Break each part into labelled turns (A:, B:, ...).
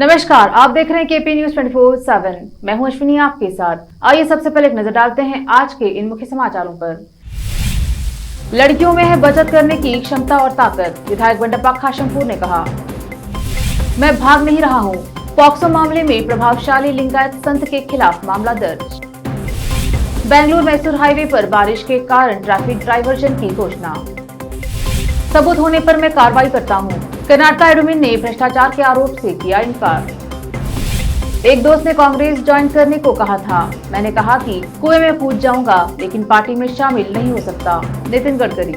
A: नमस्कार, आप देख रहे हैं केपी न्यूज 24/7। मैं हूं अश्विनी आपके साथ। आइए सबसे पहले एक नजर डालते हैं आज के इन मुख्य समाचारों पर। लड़कियों में है बचत करने की क्षमता और ताकत, विधायक बंडप्पा खाशमपुर ने कहा। मैं भाग नहीं रहा हूं, पॉक्सो मामले में प्रभावशाली लिंगायत संत के खिलाफ मामला दर्ज। बेंगलुरु मैसूर हाईवे पर बारिश के कारण ट्रैफिक डायवर्जन की घोषणा। सबूत होने पर मैं कार्रवाई करता हूं, कर्नाटका एडमिन ने भ्रष्टाचार के आरोप से किया इनकार। एक दोस्त ने कांग्रेस ज्वाइन करने को कहा था, मैंने कहा कि कुएं में कूद जाऊंगा लेकिन पार्टी में शामिल नहीं हो सकता, नितिन गडकरी।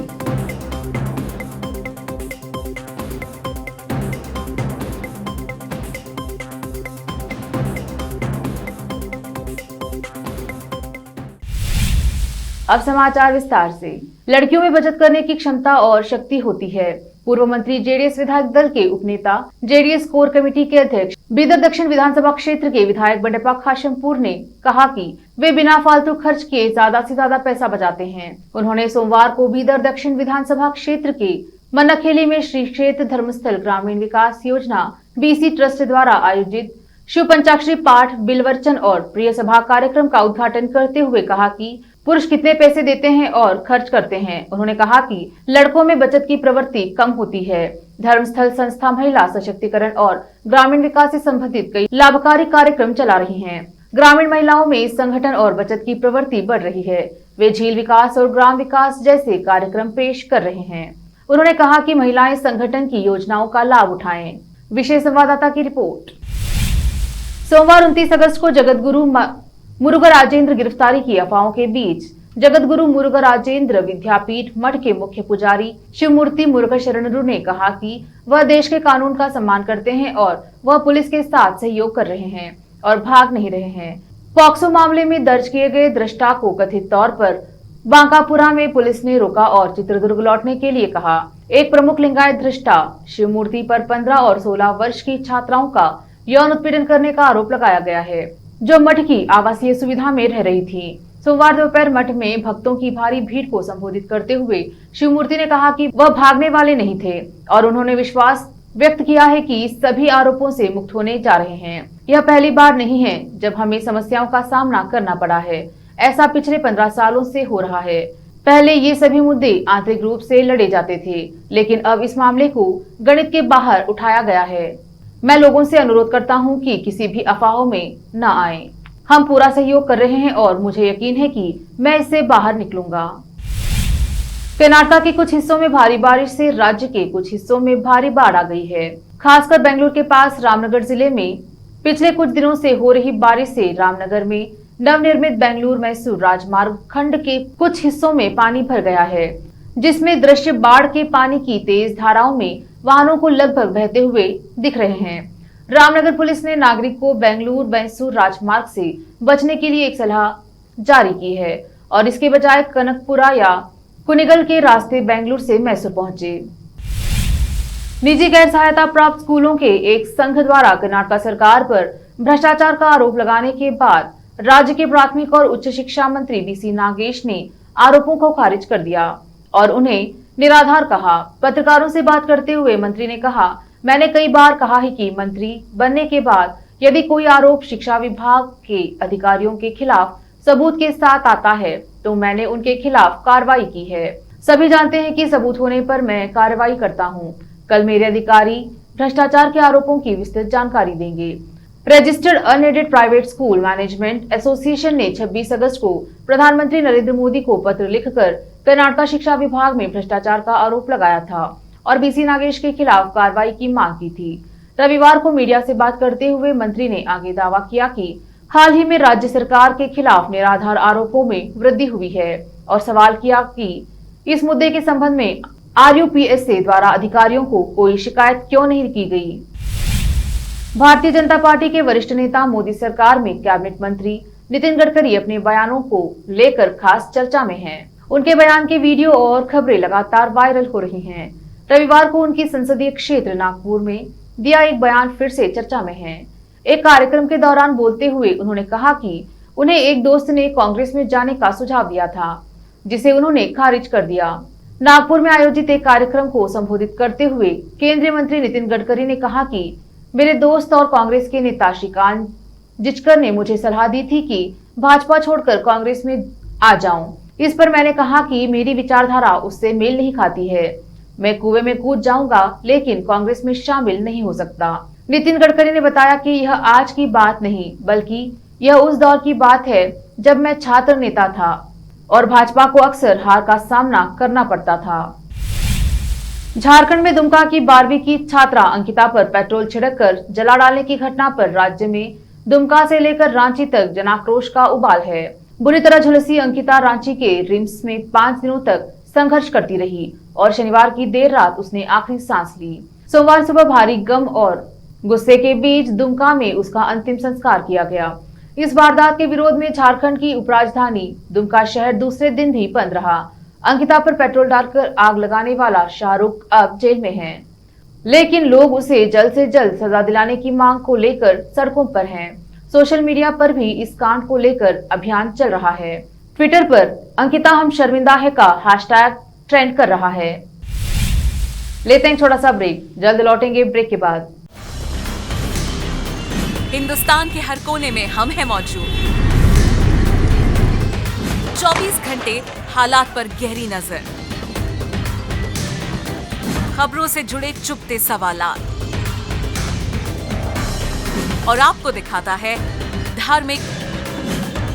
A: अब समाचार विस्तार से। लड़कियों में बचत करने की क्षमता और शक्ति होती है। पूर्व मंत्री जेडीएस विधायक दल के उपनेता, जेडीएस कोर कमेटी के अध्यक्ष, बीदर दक्षिण विधानसभा क्षेत्र के विधायक बंडप्पा खाशमपुर ने कहा कि वे बिना फालतू खर्च किए ज्यादा से ज्यादा पैसा बचाते हैं। उन्होंने सोमवार को बीदर दक्षिण विधानसभा क्षेत्र के मन्नाखेली में श्री क्षेत्र धर्मस्थल ग्रामीण विकास योजना बीसी ट्रस्ट द्वारा आयोजित शिव पंचाक्षरी पाठ, बिलवर्चन और प्रिय सभा कार्यक्रम का उद्घाटन करते हुए कहा कि पुरुष कितने पैसे देते हैं और खर्च करते हैं। उन्होंने कहा कि लड़कों में बचत की प्रवृत्ति कम होती है। धर्मस्थल संस्था महिला सशक्तिकरण और ग्रामीण विकास से संबंधित कई लाभकारी कार्यक्रम चला रही हैं। ग्रामीण महिलाओं में संगठन और बचत की प्रवृत्ति बढ़ रही है। वे झील विकास और ग्राम विकास जैसे कार्यक्रम पेश कर रहे हैं। उन्होंने कहा कि महिलाएं संगठन की योजनाओं का लाभ उठाएं। विशेष संवाददाता की रिपोर्ट। सोमवार 29 अगस्त को जगतगुरु मुरुगा राजेंद्र गिरफ्तारी की अफवाहों के बीच जगतगुरु मुरुगा राजेंद्र विद्यापीठ मठ के मुख्य पुजारी शिवमूर्ति मुरुगा शरणरू ने कहा कि वह देश के कानून का सम्मान करते हैं और वह पुलिस के साथ सहयोग कर रहे हैं और भाग नहीं रहे हैं। पॉक्सो मामले में दर्ज किए गए दृष्टा को कथित तौर पर बांकापुरा में पुलिस ने रोका और चित्रदुर्ग लौटने के लिए कहा। एक प्रमुख लिंगायत दृष्टा शिवमूर्ति पर 15 और 16 वर्ष की छात्राओं का यौन उत्पीड़न करने का आरोप लगाया गया है, जो मठ की आवासीय सुविधा में रह रही थी। सोमवार दोपहर मठ में भक्तों की भारी भीड़ को संबोधित करते हुए शिवमूर्ति ने कहा कि वह भागने वाले नहीं थे और उन्होंने विश्वास व्यक्त किया है कि सभी आरोपों से मुक्त होने जा रहे हैं। यह पहली बार नहीं है जब हमें समस्याओं का सामना करना पड़ा है। ऐसा पिछले 15 सालों से हो रहा है। पहले ये सभी मुद्दे आंतरिक रूप से लड़े जाते थे, लेकिन अब इस मामले को गणित के बाहर उठाया गया है। मैं लोगों से अनुरोध करता हूं कि किसी भी अफवाहों में न आएं। हम पूरा सहयोग कर रहे हैं और मुझे यकीन है कि मैं इससे बाहर निकलूंगा। कर्नाटका के कुछ हिस्सों में भारी बारिश से राज्य के कुछ हिस्सों में भारी बाढ़ आ गई है। खासकर बेंगलुरु के पास रामनगर जिले में पिछले कुछ दिनों से हो रही बारिश से रामनगर में नवनिर्मित बेंगलुरु मैसूर राजमार्ग खंड के कुछ हिस्सों में पानी भर गया है, जिसमें दृश्य बाढ़ के पानी की तेज धाराओं में वाहनों को लगभग बहते हुए दिख रहे हैं। रामनगर पुलिस ने नागरिक को बेंगलुरु मैसूर राजमार्ग से बचने के लिए एक सलाह जारी की है और इसके बजाय कनकपुरा या कुनिगल के रास्ते बेंगलुरु से मैसूर पहुंचे। निजी गैर सहायता प्राप्त स्कूलों के एक संघ द्वारा कर्नाटक सरकार पर भ्रष्टाचार का आरोप लगाने के बाद राज्य के प्राथमिक और उच्च शिक्षा मंत्री बीसी नागेश ने आरोपों को खारिज कर दिया और उन्हें निराधार कहा। पत्रकारों से बात करते हुए मंत्री ने कहा, मैंने कई बार कहा है कि मंत्री बनने के बाद यदि कोई आरोप शिक्षा विभाग के अधिकारियों के खिलाफ सबूत के साथ आता है तो मैंने उनके खिलाफ कार्रवाई की है। सभी जानते हैं कि सबूत होने पर मैं कार्रवाई करता हूं। कल मेरे अधिकारी भ्रष्टाचार के आरोपों की विस्तृत जानकारी देंगे। Registered unaided private school management association ने 26 अगस्त को प्रधानमंत्री नरेंद्र मोदी को पत्र लिखकर कर्नाटका शिक्षा विभाग में भ्रष्टाचार का आरोप लगाया था और बीसी नागेश के खिलाफ कार्रवाई की मांग की थी। रविवार को मीडिया से बात करते हुए मंत्री ने आगे दावा किया कि हाल ही में राज्य सरकार के खिलाफ निराधार आरोपों में वृद्धि हुई है और सवाल किया कि इस मुद्दे के संबंध में RUPSA द्वारा अधिकारियों को कोई शिकायत क्यों नहीं की गई। भारतीय जनता पार्टी के वरिष्ठ नेता मोदी सरकार में कैबिनेट मंत्री नितिन गडकरी अपने बयानों को लेकर खास चर्चा में हैं। उनके बयान के वीडियो और खबरें लगातार वायरल हो रही हैं। रविवार को उनकी संसदीय क्षेत्र नागपुर में दिया एक बयान फिर से चर्चा में है। एक कार्यक्रम के दौरान बोलते हुए उन्होंने कहा कि उन्हें एक दोस्त ने कांग्रेस में जाने का सुझाव दिया था, जिसे उन्होंने खारिज कर दिया। नागपुर में आयोजित एक कार्यक्रम को संबोधित करते हुए केंद्रीय मंत्री नितिन गडकरी ने कहा कि मेरे दोस्त और कांग्रेस के नेता श्रीकांत जिचकर ने मुझे सलाह दी थी कि भाजपा छोड़कर कांग्रेस में आ जाऊं। इस पर मैंने कहा कि मेरी विचारधारा उससे मेल नहीं खाती है। मैं कुएं में कूद जाऊंगा लेकिन कांग्रेस में शामिल नहीं हो सकता। नितिन गडकरी ने बताया कि यह आज की बात नहीं बल्कि यह उस दौर की बात है जब मैं छात्र नेता था और भाजपा को अक्सर हार का सामना करना पड़ता था। झारखंड में दुमका की 12वीं की छात्रा अंकिता पर पेट्रोल छिड़ककर जला डालने की घटना पर राज्य में दुमका से लेकर रांची तक जनाक्रोश का उबाल है। बुरी तरह झुलसी अंकिता रांची के रिम्स में 5 दिनों तक संघर्ष करती रही और शनिवार की देर रात उसने आखिरी सांस ली। सोमवार सुबह भारी गम और गुस्से के बीच दुमका में उसका अंतिम संस्कार किया गया। इस वारदात के विरोध में झारखंड की उपराजधानी दुमका शहर दूसरे दिन भी बंद रहा। अंकिता पर पेट्रोल डालकर आग लगाने वाला शाहरुख अब जेल में है, लेकिन लोग उसे जल्द से जल्द सजा दिलाने की मांग को लेकर सड़कों पर हैं। सोशल मीडिया पर भी इस कांड को लेकर अभियान चल रहा है। ट्विटर पर अंकिता हम शर्मिंदा है का हैशटैग ट्रेंड कर रहा है। लेते हैं छोटा सा ब्रेक, जल्द लौटेंगे ब्रेक के बाद।
B: हिंदुस्तान के हर कोने में हम हैं मौजूद। 24 घंटे हालात पर गहरी नजर, खबरों से जुड़े चुपते सवालात और आपको दिखाता है धार्मिक,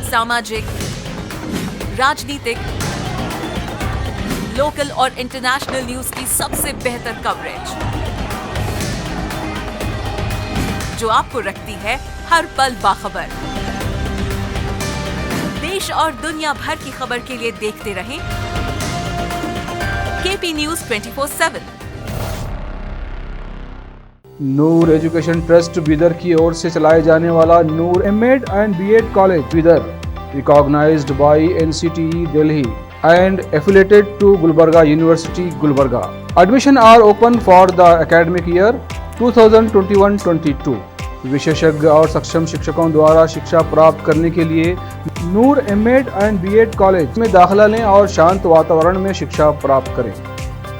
B: सामाजिक, राजनीतिक, लोकल और इंटरनेशनल न्यूज की सबसे बेहतर कवरेज जो आपको रखती है हर पल बाखबर। देश और दुनिया भर की खबर के लिए देखते रहें KP news 24/7।
C: Noor education trust Bidar की ओर से चलाए जाने वाला Noor MEd and BEd college Bidar, recognized by NCTE Delhi and affiliated to Gulbarga University, Gulbarga. Admission are open for the academic year 2021-22. विशेषज्ञ और सक्षम शिक्षकों द्वारा शिक्षा प्राप्त करने के लिए नूर एमएड एंड बीएड कॉलेज में दाखिला लें और शांत वातावरण में शिक्षा प्राप्त करें।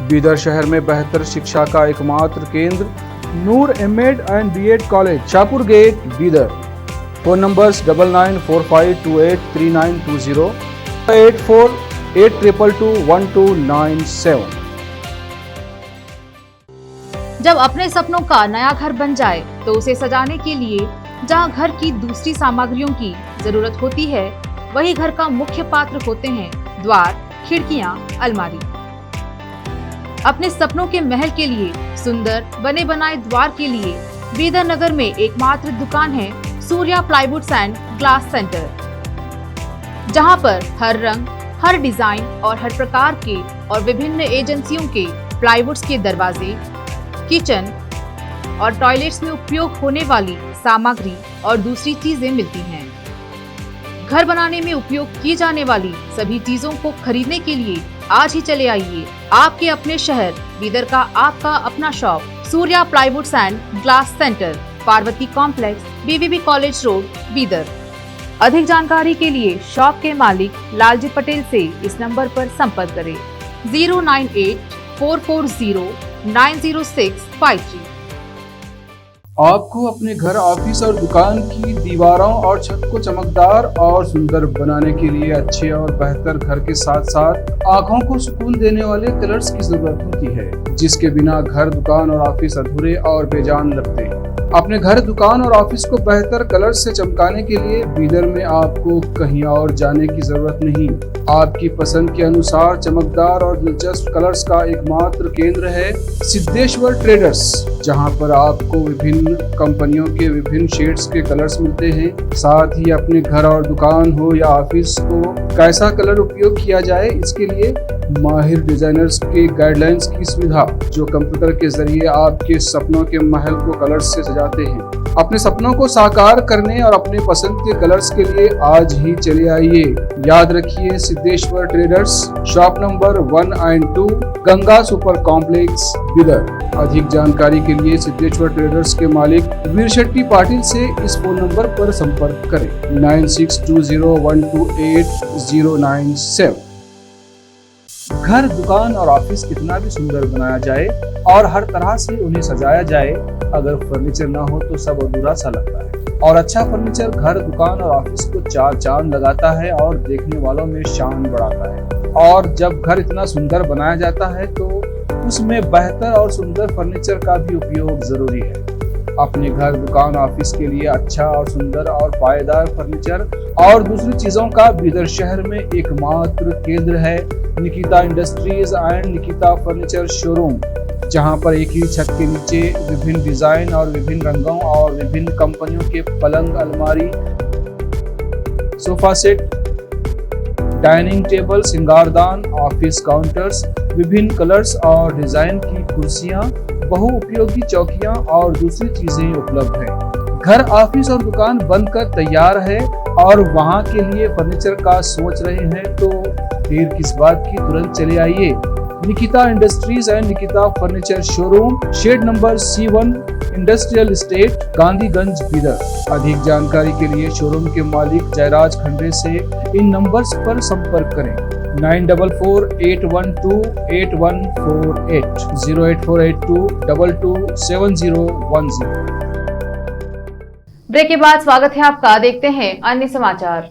C: बीदर शहर में बेहतर शिक्षा का एकमात्र केंद्र Noor MEd and BEd college, Shahpur gate, Bidar. Phone numbers 9945283920, 8482221297।
A: जब अपने सपनों का नया घर बन जाए तो उसे सजाने के लिए जहां घर की दूसरी सामग्रियों की जरूरत होती है, वही घर का मुख्य पात्र होते हैं द्वार, खिड़कियां, अलमारी। अपने सपनों के महल के लिए सुंदर बने बनाए द्वार के लिए बीदर नगर में एकमात्र दुकान है Surya plywoods and glass centre, जहां पर हर रंग, हर डिजाइन और हर प्रकार के और विभिन्न एजेंसियों के प्लाईवुड्स के दरवाजे, किचन और टॉयलेट्स में उपयोग होने वाली सामग्री और दूसरी चीजें मिलती हैं। घर बनाने में उपयोग की जाने वाली सभी चीजों को खरीदने के लिए आज ही चले आइए आपके अपने शहर बीदर का आपका अपना shop Surya plywoods and glass centre, Parvati complex, BVB college road, Bidar. अधिक जानकारी के लिए शॉप के मालिक लालजी पटेल से इस नंबर पर संपर्क करें 09844090653।
C: आपको अपने घर, ऑफिस और दुकान की दीवारों और छत को चमकदार और सुंदर बनाने के लिए अच्छे और बेहतर घर के साथ साथ आंखों को सुकून देने वाले कलर्स की जरूरत होती है, जिसके बिना घर, दुकान और ऑफिस अधूरे और बेजान लगते हैं। अपने घर, दुकान और ऑफिस को बेहतर कलर से चमकाने के लिए बीदर में आपको कहीं और जाने की जरूरत नहीं। आपकी पसंद के अनुसार चमकदार और दिलचस्प कलर्स का एकमात्र केंद्र है सिद्धेश्वर ट्रेडर्स, जहां पर आपको विभिन्न कंपनियों के विभिन्न शेड्स के कलर्स मिलते हैं। साथ ही अपने घर और दुकान हो या ऑफिस को कैसा कलर उपयोग किया जाए, इसके लिए माहिर डिजाइनर्स के गाइडलाइंस की सुविधा, जो कंप्यूटर के जरिए आपके सपनों के महल को कलर्स से सजाते हैं। अपने सपनों को साकार करने और अपने पसंद के कलर्स के लिए आज ही चले आइए। याद रखिए, Siddheshwar traders, shop number 1 and 2, Ganga super complex, Bidar. अधिक जानकारी के लिए सिद्धेश्वर ट्रेडर्स के मालिक वीर शेट्टी पाटिल से इस फोन नंबर पर संपर्क करें 9620128097। घर, दुकान और ऑफिस कितना भी सुंदर बनाया जाए और हर तरह से उन्हें सजाया जाए, अगर फर्नीचर ना हो तो सब अधूरा सा लगता है। और अच्छा फर्नीचर घर, दुकान और ऑफिस को चार चांद लगाता है और देखने वालों में शान बढ़ाता है। और जब घर इतना सुंदर बनाया जाता है तो उसमें बेहतर और सुंदर फर्नीचर का भी उपयोग जरूरी है। अपने घर, दुकान, ऑफिस के लिए अच्छा और सुंदर और पायदार फर्नीचर और दूसरी चीजों का बीदर शहर में एकमात्र केंद्र है Nikita industries and Nikita furniture showroom, जहां पर एक ही छत के नीचे विभिन्न डिजाइन और विभिन्न रंगों और विभिन्न कंपनियों के पलंग, अलमारी, सोफा सेट, डाइनिंग टेबल, सिंगारदान, ऑफिस काउंटर्स, विभिन्न कलर्स और डिजाइन की कुर्सियां, बहुउपयोगी चौकियां और दूसरी चीजें उपलब्ध हैं। घर, ऑफिस और दुकान बनकर तैयार है और वहां के लिए फर्नीचर का सोच रहे हैं तो देर किस बात की, तुरंत चले आइए। Nikita industries and Nikita furniture showroom, shed number C1, industrial estate, Gandhiganj, Bidar. अधिक जानकारी के लिए शोरूम के मालिक जयराज खंडे से इन नंबर्स पर संपर्क करें 9448128148 08482227010।
A: ब्रेक के बाद स्वागत है आपका। देखते हैं अन्य समाचार।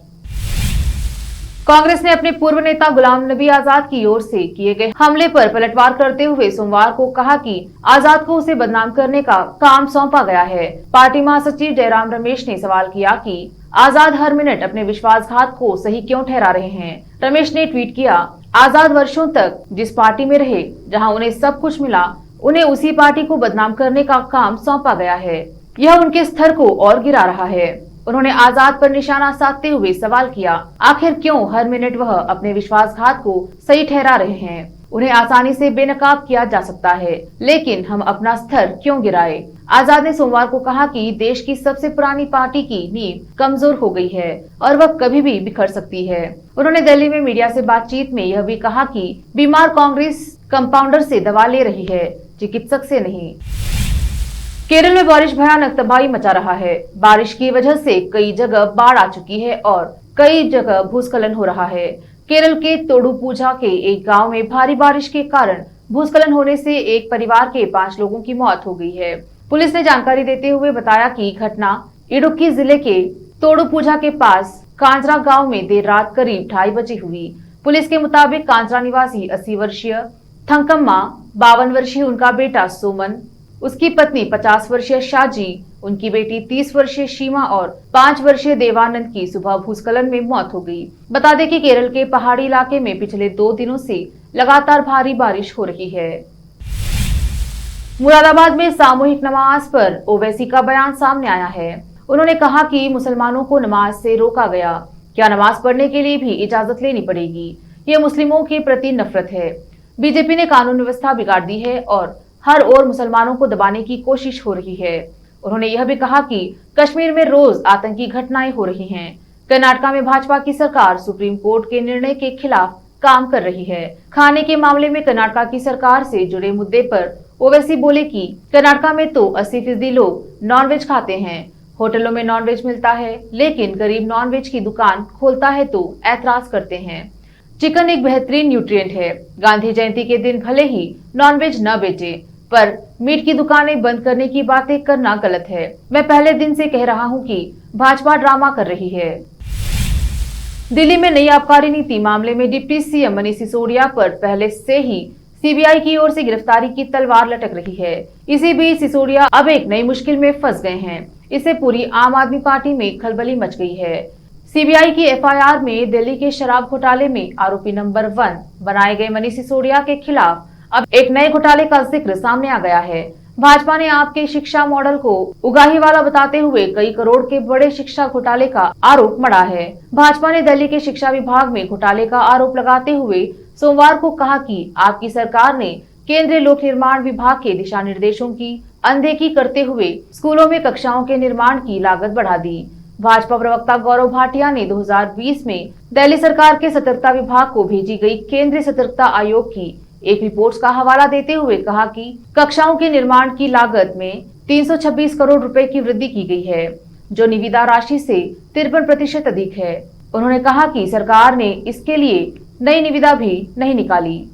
A: कांग्रेस ने अपने पूर्व नेता गुलाम नबी आजाद की ओर से किए गए हमले पर पलटवार करते हुए सोमवार को कहा कि आजाद को उसे बदनाम करने का काम सौंपा गया है। पार्टी महासचिव जयराम रमेश ने सवाल किया कि आजाद हर मिनट अपने विश्वासघात को सही क्यों ठहरा रहे हैं। रमेश ने ट्वीट किया, आजाद वर्षों तक जिस पार्टी में रहे, जहां उन्हें सब कुछ मिला, उन्हें उसी पार्टी को बदनाम करने का काम सौंपा गया है। यह उनके स्तर को और गिरा रहा है। उन्होंने आजाद पर निशाना साधते हुए सवाल किया, आखिर क्यों हर मिनट वह अपने विश्वासघात को सही ठहरा रहे हैं। उन्हें आसानी से बेनकाब किया जा सकता है, लेकिन हम अपना स्तर क्यों गिराए। आजाद ने सोमवार को कहा कि देश की सबसे पुरानी पार्टी की नींव कमजोर हो गई है और वह कभी भी बिखर सकती है। उन्होंने दिल्ली में मीडिया से बातचीत में यह भी कहा कि बीमार कांग्रेस कंपाउंडर से दवा ले रही है, चिकित्सक से नहीं। केरल में बारिश भयानक तबाही मचा रहा है। बारिश की वजह से कई जगह बाढ़ आ चुकी है और कई जगह भूस्खलन हो रहा है। केरल के तोडुपुझा के एक गांव में भारी बारिश के कारण भूस्खलन होने से एक परिवार के 5 लोगों की मौत हो गई है। पुलिस ने जानकारी देते हुए बताया कि घटना इडुक्की जिले के तोडुपुझा के पास कांजरा गांव में देर रात करीब 2:30 बजे हुई। पुलिस के मुताबिक कांजरा निवासी 80 वर्षीय थंकम्मा, 52 वर्षीय उनका बेटा सोमन, उसकी पत्नी 50 वर्षीय शाजी, उनकी बेटी 30 वर्षीय शीमा और 5 वर्षीय देवानंद की सुबह भूस्खलन में मौत हो गई। बता दें कि केरल के पहाड़ी इलाके में पिछले 2 दिनों से लगातार भारी बारिश हो रही है। मुरादाबाद में सामूहिक नमाज पर ओवैसी का बयान सामने आया है। उन्होंने कहा कि मुसलमानों को नमाज से रोका गया, क्या नमाज पढ़ने के लिए भी इजाजत लेनी पड़ेगी। ये मुस्लिमों के प्रति नफरत है। बीजेपी ने कानून व्यवस्था बिगाड़ दी है और हर ओर मुसलमानों को दबाने की कोशिश हो रही है। उन्होंने यह भी कहा कि कश्मीर में रोज आतंकी घटनाएं हो रही हैं। कर्नाटका में भाजपा की सरकार सुप्रीम कोर्ट के निर्णय के खिलाफ काम कर रही है। खाने के मामले में कर्नाटका की सरकार से जुड़े मुद्दे पर ओवैसी बोले कि कर्नाटका में तो 80% लोग नॉनवेज खाते हैं। होटलों में नॉनवेज मिलता है, लेकिन गरीब नॉनवेज की दुकान खोलता है तो ऐतराज करते हैं। चिकन एक बेहतरीन न्यूट्रिएंट है। गांधी जयंती के दिन भले ही नॉनवेज न बेचे, पर मीट की दुकानें बंद करने की बातें करना गलत है। मैं पहले दिन से कह रहा हूं कि भाजपा ड्रामा कर रही है। दिल्ली में नई आबकारी नीति मामले में डिप्टी सीएम मनीष सिसोदिया पर पहले से ही सीबीआई की ओर से गिरफ्तारी की तलवार लटक रही है। इसी बीच सिसोदिया अब एक नई मुश्किल में फंस गए हैं। इससे पूरी आम आदमी पार्टी में खलबली मच गई है। सीबीआई की एफआईआर में दिल्ली के शराब घोटाले में आरोपी नंबर 1 बनाए गए मनीष सिसोदिया के खिलाफ अब एक नए घोटाले का जिक्र सामने आ गया है। भाजपा ने आपके शिक्षा मॉडल को उगाही वाला बताते हुए कई करोड़ के बड़े शिक्षा घोटाले का आरोप मढ़ा है। भाजपा ने दिल्ली के शिक्षा विभाग में घोटाले का आरोप लगाते हुए सोमवार को कहा कि आपकी सरकार ने केंद्रीय लोक निर्माण विभाग के दिशा निर्देशों की अनदेखी करते हुए स्कूलों में कक्षाओं के निर्माण की लागत बढ़ा दी। भाजपा प्रवक्ता गौरव भाटिया ने 2020 में दिल्ली सरकार के सतर्कता विभाग को भेजी गई केंद्रीय सतर्कता आयोग की एक रिपोर्ट का हवाला देते हुए कहा कि कक्षाओं के निर्माण की लागत में 326 करोड़ रुपए की वृद्धि की गई है, जो निविदा राशि से 53% अधिक है। उन्होंने कहा कि सरकार ने इसके लिए नई निविदा भी नहीं निकाली।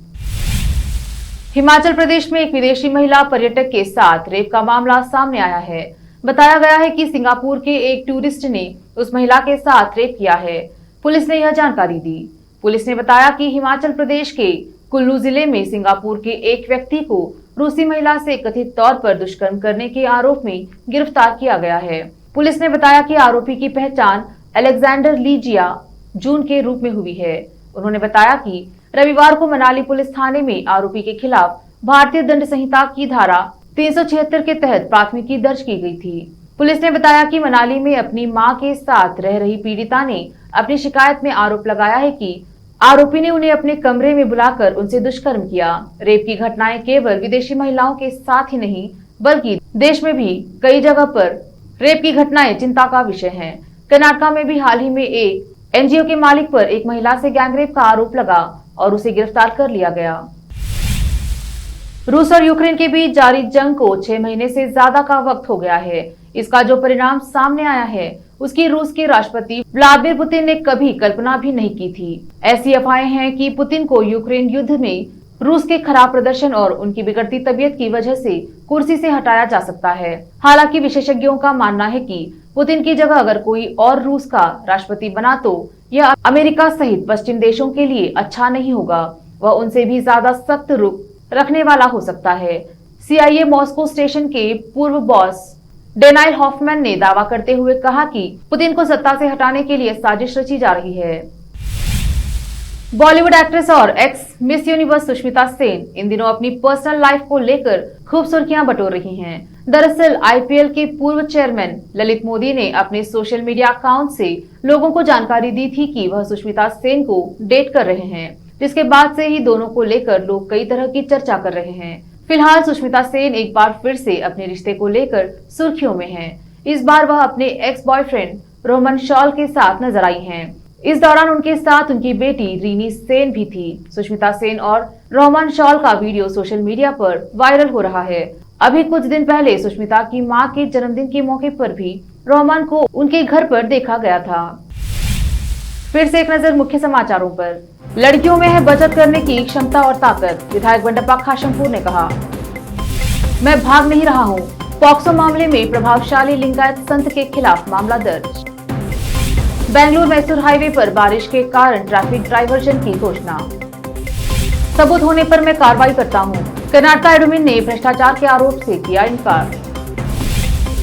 A: हिमाचल प्रदेश में एक विदेशी महिला पर्यटक के साथ रेप का मामला सामने आया है। बताया गया है कि सिंगापुर के एक टूरिस्ट ने उस महिला के साथ रेप किया है। पुलिस ने यह जानकारी दी। पुलिस ने बताया कि हिमाचल प्रदेश के कुल्लू जिले में सिंगापुर के एक व्यक्ति को रूसी महिला से कथित तौर पर दुष्कर्म करने के आरोप में गिरफ्तार किया गया है। पुलिस ने बताया कि आरोपी की पहचान अलेक्जेंडर लीजिया जून के रूप में हुई है। उन्होंने बताया कि रविवार को मनाली पुलिस थाने में आरोपी के खिलाफ भारतीय दंड संहिता की धारा 376 के तहत प्राथमिकी दर्ज की गई थी। पुलिस ने बताया कि मनाली में अपनी मां के साथ रह रही पीड़िता ने अपनी शिकायत में आरोप लगाया है कि आरोपी ने उन्हें अपने कमरे में बुलाकर उनसे दुष्कर्म किया। रेप की घटनाएं केवल विदेशी महिलाओं के साथ ही नहीं बल्कि देश में भी कई जगह पर रेप की घटनाएं चिंता का विषय हैं। कर्नाटक में भी हाल ही में एक एनजीओ के मालिक पर एक महिला से गैंगरेप का आरोप लगा और उसे गिरफ्तार कर लिया गया। रूस और यूक्रेन के बीच जारी जंग को 6 महीने से ज्यादा का वक्त हो गया है। इसका जो परिणाम सामने आया है उसकी रूस के राष्ट्रपति व्लादिमीर पुतिन ने कभी कल्पना भी नहीं की थी। ऐसी अफवाहें हैं कि पुतिन को यूक्रेन युद्ध में रूस के खराब प्रदर्शन और उनकी बिगड़ती तबीयत की वजह से कुर्सी से हटाया जा सकता है। हालांकि विशेषज्ञों का मानना है कि पुतिन की जगह अगर कोई और रूस का राष्ट्रपति बना तो यह अमेरिका सहित पश्चिम देशों के लिए अच्छा नहीं होगा। वह उनसे भी ज्यादा सख्त रुख रखने वाला हो सकता है। CIA मॉस्को स्टेशन के पूर्व बॉस डेनाइल हॉफमैन ने दावा करते हुए कहा कि पुतिन को सत्ता से हटाने के लिए साजिश रची जा रही है। बॉलीवुड एक्ट्रेस और ex Miss Universe Sushmita Sen इन दिनों अपनी पर्सनल लाइफ को लेकर खूब सुर्खियां बटोर रही हैं। दरअसल IPL के पूर्व चेयरमैन ललित मोदी ने अपने सोशल मीडिया अकाउंट से लोगों को जानकारी दी थी कि वह सुष्मिता सेन को डेट कर रहे हैं, जिसके बाद से ही दोनों को लेकर लोग कई तरह की चर्चा कर रहे हैं। फिलहाल सुष्मिता सेन एक बार फिर से अपने रिश्ते को लेकर सुर्खियों में हैं। इस बार वह अपने एक्स बॉयफ्रेंड रोहमन शॉल के साथ नजर आई हैं। इस दौरान उनके साथ उनकी बेटी रीनी सेन भी थी। सुष्मिता सेन और रोहमन शॉल का वीडियो सोशल मीडिया पर वायरल हो रहा है। अभी कुछ दिन पहले सुष्मिता की मां के जन्मदिन के मौके पर भी रोहमन को उनके घर पर देखा गया था। फिर से एक नजर मुख्य समाचारों पर। लड़कियों में है बचत करने की क्षमता और ताकत, विधायक बंडप्पा खाशमपुर ने कहा। मैं भाग नहीं रहा हूं, पॉक्सो मामले में प्रभावशाली लिंगायत संत के खिलाफ मामला दर्ज। बेंगलुरु मैसूर हाईवे पर बारिश के कारण ट्रैफिक डायवर्जन की घोषणा। सबूत होने पर मैं कार्रवाई करता हूं, कर्नाटक एडमिन ने भ्रष्टाचार के आरोप से किया इनकार।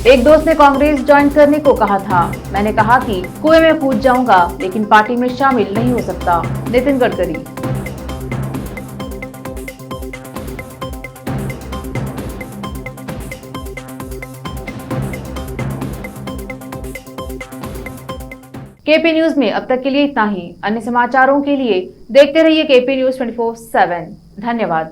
A: एक दोस्त ने कांग्रेस ज्वाइन करने को कहा था, मैंने कहा कि कुएं में कूद जाऊंगा लेकिन पार्टी में शामिल नहीं हो सकता। नितिन गडकरी। केपी न्यूज में अब तक के लिए इतना ही। अन्य समाचारों के लिए देखते रहिए केपी न्यूज 24/7। धन्यवाद।